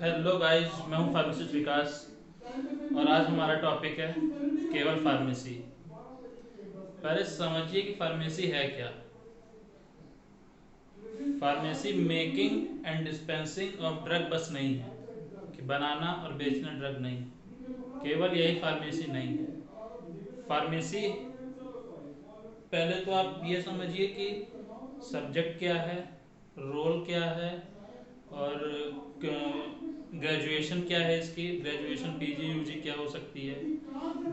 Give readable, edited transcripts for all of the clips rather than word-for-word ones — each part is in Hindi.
हेलो गाइस, मैं हूं फार्मासिस्ट विकास। और आज हमारा टॉपिक है केवल फार्मेसी। पहले समझिए कि फार्मेसी है क्या। Pharmacy making and dispensing of drug बस नहीं है कि बनाना और बेचना ड्रग नहीं। केवल यही फार्मेसी नहीं है। फार्मेसी, पहले तो आप ये समझिए कि सब्जेक्ट क्या है, रोल क्या है, और ग्रेजुएशन क्या है इसकी। ग्रेजुएशन पीजी यूजी क्या हो सकती है,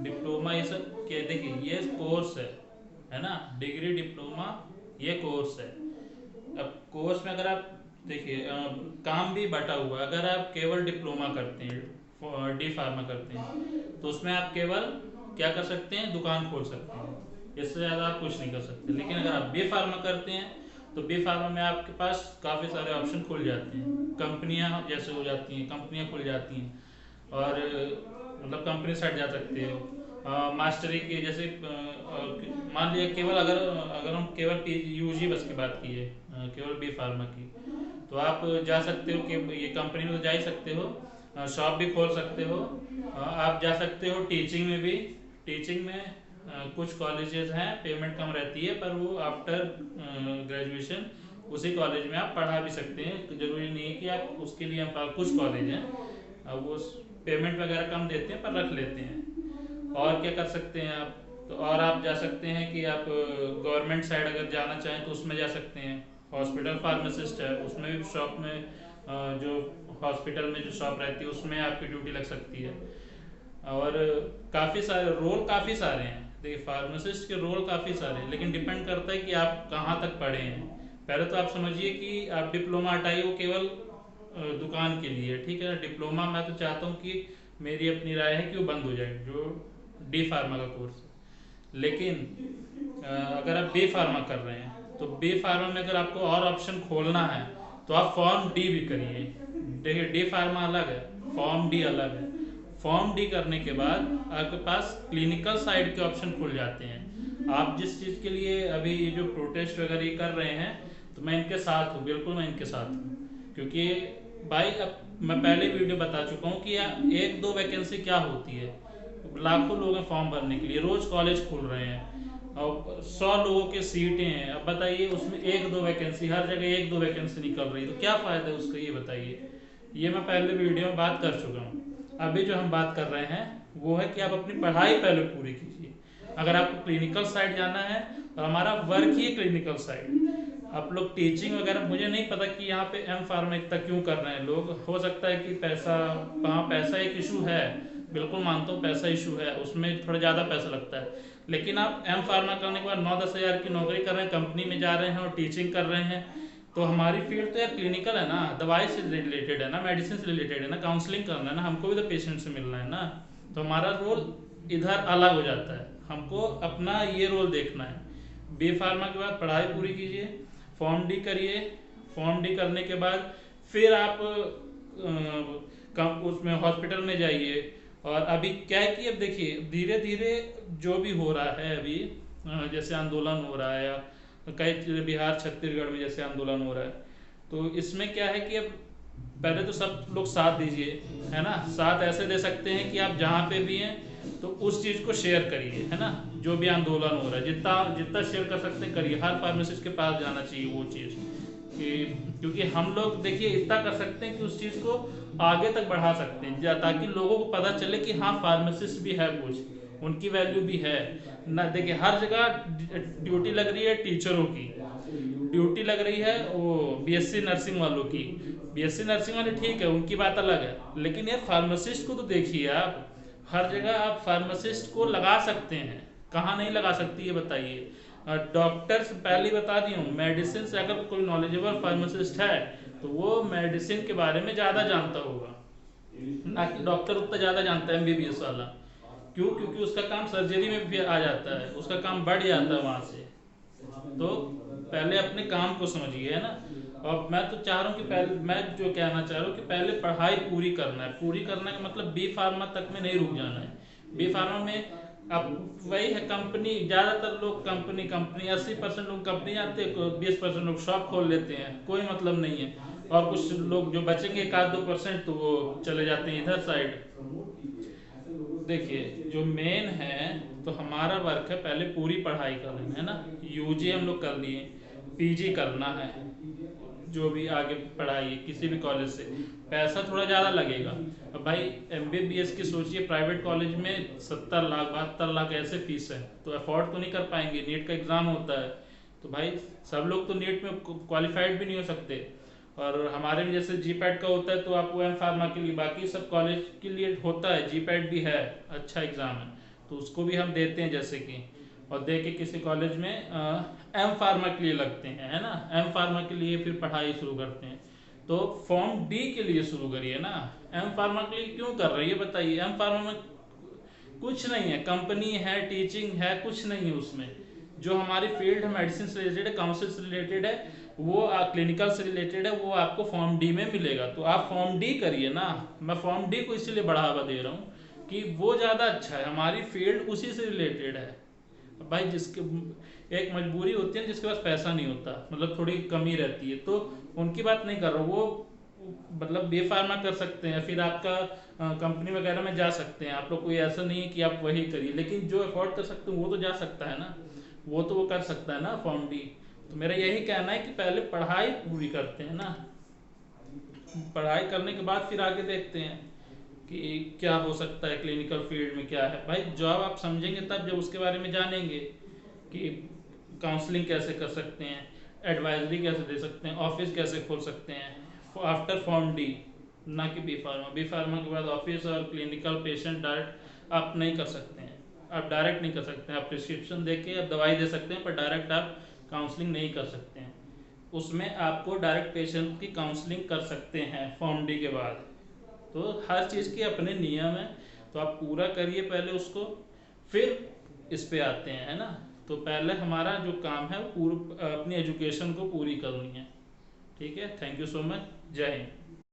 डिप्लोमा, ये सब क्या। देखिए ये कोर्स है ना। डिग्री डिप्लोमा ये कोर्स है। अब कोर्स में अगर आप देखिए काम भी बटा हुआ है। अगर आप केवल डिप्लोमा करते हैं, डी फार्मा करते हैं, तो उसमें आप केवल क्या कर सकते हैं, दुकान खोल सकते हैं। इससे ज़्यादा आप कुछ नहीं कर सकते। लेकिन अगर आप बी फार्मा करते हैं तो बी फार्मा में आपके पास काफ़ी सारे ऑप्शन खुल जाते हैं। कंपनियां जैसे हो जाती हैं, कंपनियां खुल जाती हैं। और मतलब कंपनी साइड जा सकते हो। मास्टरी की जैसे मान लिया केवल अगर अगर हम केवल यूजी बस की बात की है, केवल बी फार्मा की, तो आप जा सकते हो कि ये कंपनी में तो जा ही सकते हो। शॉप भी खोल सकते हो। आप जा सकते हो टीचिंग में भी। टीचिंग में कुछ कॉलेजेस हैं, पेमेंट कम रहती है, पर वो आफ्टर ग्रेजुएशन उसी कॉलेज में आप पढ़ा भी सकते हैं। तो जरूरी नहीं है कि आप उसके लिए कुछ कॉलेज हैं वो पेमेंट वगैरह कम देते हैं पर रख लेते हैं। और क्या कर सकते हैं आप, तो और आप जा सकते हैं कि आप गवर्नमेंट साइड अगर जाना चाहें तो उसमें जा सकते हैं। हॉस्पिटल फार्मासिस्ट है, उसमें भी शॉप में जो हॉस्पिटल में जो शॉप रहती है उसमें आपकी ड्यूटी लग सकती है। और काफ़ी सारे रोल, काफ़ी सारे हैं। देखिए फार्मासिस्ट के रोल काफ़ी सारे हैं, लेकिन डिपेंड करता है कि आप कहाँ तक पढ़े हैं। पहले तो आप समझिए कि आप डिप्लोमा हटाइए, वो केवल दुकान के लिए, ठीक है। डिप्लोमा मैं तो चाहता हूँ कि मेरी अपनी राय है कि वो बंद हो जाए, जो डी फार्मा का कोर्स है। लेकिन अगर आप बी फार्मा कर रहे हैं तो बी फार्मा में अगर आपको और ऑप्शन खोलना है तो आप फॉर्म डी भी करिए। देखिए डी फार्मा अलग है, फॉर्म डी अलग है। फॉर्म डी करने के बाद आपके पास क्लिनिकल साइड के ऑप्शन खुल जाते हैं। आप जिस चीज़ के लिए अभी ये जो प्रोटेस्ट वगैरह कर रहे हैं, तो मैं इनके साथ हूँ, बिल्कुल मैं इनके साथ हूँ। क्योंकि भाई अब मैं पहले वीडियो बता चुका हूँ कि एक दो वैकेंसी क्या होती है। लाखों लोग हैं फॉर्म भरने के लिए, रोज कॉलेज खुल रहे हैं और 100 लोगों के सीटें हैं। अब बताइए उसमें एक दो वैकेंसी, हर जगह एक दो वैकेंसी निकल रही है, तो क्या फ़ायदा है उसका, ये बताइए। ये मैं पहले वीडियो में बात कर चुका हूँ। अभी जो हम बात कर रहे हैं वो है कि आप अपनी पढ़ाई पहले पूरी कीजिए। अगर आपको क्लिनिकल साइड जाना है, और हमारा वर्क ही क्लिनिकल साइड। आप लोग टीचिंग वगैरह, मुझे नहीं पता कि यहाँ पे एम फार्मा इतना क्यों कर रहे हैं लोग। हो सकता है कि पैसा, कहाँ पैसा एक इशू है। बिल्कुल मानता हूँ पैसा इशू है, उसमें थोड़ा ज़्यादा पैसा लगता है। लेकिन आप एम फार्मा करने के बाद 9-10 हज़ार की नौकरी कर रहे हैं, कंपनी में जा रहे हैं और टीचिंग कर रहे हैं। तो हमारी फील्ड तो यार क्लिनिकल है ना, दवाई से रिलेटेड है ना, मेडिसिन से रिलेटेड है ना, काउंसलिंग करना है ना, हमको भी तो पेशेंट से मिलना है ना। तो हमारा रोल इधर अलग हो जाता है, हमको अपना ये रोल देखना है। बी फार्मा के बाद पढ़ाई पूरी कीजिए, फॉर्म डी करिए। फॉर्म डी करने के बाद फिर आप उसमें हॉस्पिटल में जाइए। और अभी क्या है कि अब देखिए धीरे धीरे जो भी हो रहा है अभी, जैसे आंदोलन हो रहा है, या कई बिहार छत्तीसगढ़ में जैसे आंदोलन हो रहा है, तो इसमें क्या है कि अब पहले तो सब लोग साथ दीजिए, है ना। साथ ऐसे दे सकते हैं कि आप जहाँ पे भी हैं तो उस चीज़ को शेयर करिए, है ना। जो भी आंदोलन हो रहा है, जितना जितना शेयर कर सकते हैं करिए। हर फार्मासिस्ट के पास जाना चाहिए वो चीज़ कि, क्योंकि हम लोग देखिए इतना कर सकते हैं कि उस चीज़ को आगे तक बढ़ा सकते हैं, ताकि लोगों को पता चले कि हाँ फार्मासिस्ट भी है, कुछ उनकी वैल्यू भी है ना। देखिए हर जगह ड्यूटी लग रही है टीचरों की, ड्यूटी लग रही है वो बीएससी नर्सिंग वालों की। बीएससी नर्सिंग वाले ठीक है, उनकी बात अलग है, लेकिन यार फार्मासिस्ट को तो देखिए आप। हर जगह आप फार्मासिस्ट को लगा सकते हैं, कहाँ नहीं लगा सकती ये बताइए। डॉक्टर्स पहले ही बता दी हूँ, मेडिसिन से अगर कोई नॉलेजेबल फार्मासिस्ट है तो वो मेडिसिन के बारे में ज़्यादा जानता होगा, ना कि डॉक्टर उतना ज़्यादा जानता है एमबीबीएस वाला। क्यों? क्योंकि उसका काम सर्जरी में भी आ जाता है, उसका काम बढ़ जाता है वहाँ से। तो पहले अपने काम को समझिए, है ना। और मैं तो चाह रहा हूँ कि पहले, मैं जो कहना चाह रहा हूँ कि पहले पढ़ाई पूरी करना है। पूरी करने का मतलब बी फार्मा तक में नहीं रुक जाना है। बी फार्मा में अब वही है, कंपनी, ज़्यादातर लोग कंपनी कंपनी 80% लोग कंपनी जाते हैं, 20% लोग शॉप खोल लेते हैं, कोई मतलब नहीं है। और कुछ लोग जो बचेंगे 1-2% तो वो चले जाते हैं इधर साइड। देखिए जो मेन है, तो हमारा वर्क है पहले पूरी पढ़ाई कर लेना है ना। यूजी हम लोग कर लिए, पीजी करना है, जो भी आगे पढ़ाई है किसी भी कॉलेज से। पैसा थोड़ा ज़्यादा लगेगा। अब भाई एमबीबीएस की सोचिए, प्राइवेट कॉलेज में 70 लाख 72 लाख ऐसे फीस है, तो अफोर्ड तो नहीं कर पाएंगे। नीट का एग्ज़ाम होता है, तो भाई सब लोग तो नीट में क्वालिफाइड भी नहीं हो सकते। और हमारे भी जैसे जी पैड का होता है, तो आपको एम फार्मा के लिए, बाकी सब कॉलेज के लिए होता है, जी पैड भी है, अच्छा एग्ज़ाम है, तो उसको भी हम देते हैं जैसे कि। और दे के किसी कॉलेज में एम फार्मा के लिए लगते हैं, है ना। एम फार्मा के लिए फिर पढ़ाई शुरू करते हैं। तो फॉर्म डी के लिए शुरू करिए ना। एम फार्मा के लिए क्यों कर रही है बताइए। एम फार्मा में कुछ नहीं है, कंपनी है, टीचिंग है, कुछ नहीं है उसमें। जो हमारी फील्ड है मेडिसिन से रिलेटेड है, काउंसिल से रिलेटेड है, वो क्लिनिकल से रिलेटेड है, वो आपको फॉर्म डी में मिलेगा। तो आप फॉर्म डी करिए ना। मैं फॉर्म डी को इसीलिए बढ़ावा दे रहा हूँ कि वो ज़्यादा अच्छा है, हमारी फील्ड उसी से रिलेटेड है। भाई जिसके एक मजबूरी होती है जिसके पास पैसा नहीं होता, मतलब थोड़ी कमी रहती है, तो उनकी बात नहीं कर रहा हूँ। वो मतलब बे फार्मा कर सकते हैं, फिर आपका कंपनी वगैरह में जा सकते हैं आप लोग। कोई ऐसा नहीं है कि आप वही करिए, लेकिन जो अफोर्ड कर सकते हैं वो तो जा सकता है ना, वो तो वो कर सकता है ना फॉर्म डी। तो मेरा यही कहना है कि पहले पढ़ाई पूरी करते हैं ना, पढ़ाई करने के बाद फिर आगे देखते हैं कि क्या हो सकता है, क्लिनिकल फील्ड में क्या है। भाई जॉब आप समझेंगे तब जब उसके बारे में जानेंगे कि काउंसलिंग कैसे कर सकते हैं, एडवाइजरी कैसे दे सकते हैं, ऑफिस कैसे खोल सकते हैं आफ्टर फॉर्म डी, ना कि बी फार्मा। बी फार्मा के बाद ऑफिस और क्लिनिकल पेशेंट डायरेक्ट आप नहीं कर सकते हैं। आप डायरेक्ट नहीं कर सकते हैं, आप प्रिस्क्रिप्शन दे के आप दवाई दे सकते हैं, पर डायरेक्ट आप काउंसलिंग नहीं कर सकते हैं। उसमें आपको डायरेक्ट पेशेंट की काउंसलिंग कर सकते हैं फॉर्म डी के बाद। तो हर चीज़ के अपने नियम है, तो आप पूरा करिए पहले उसको, फिर इस पे आते हैं, है ना। तो पहले हमारा जो काम है वो पूरा अपनी एजुकेशन को पूरी करनी है। ठीक है, थैंक यू सो मच, जय हिंद।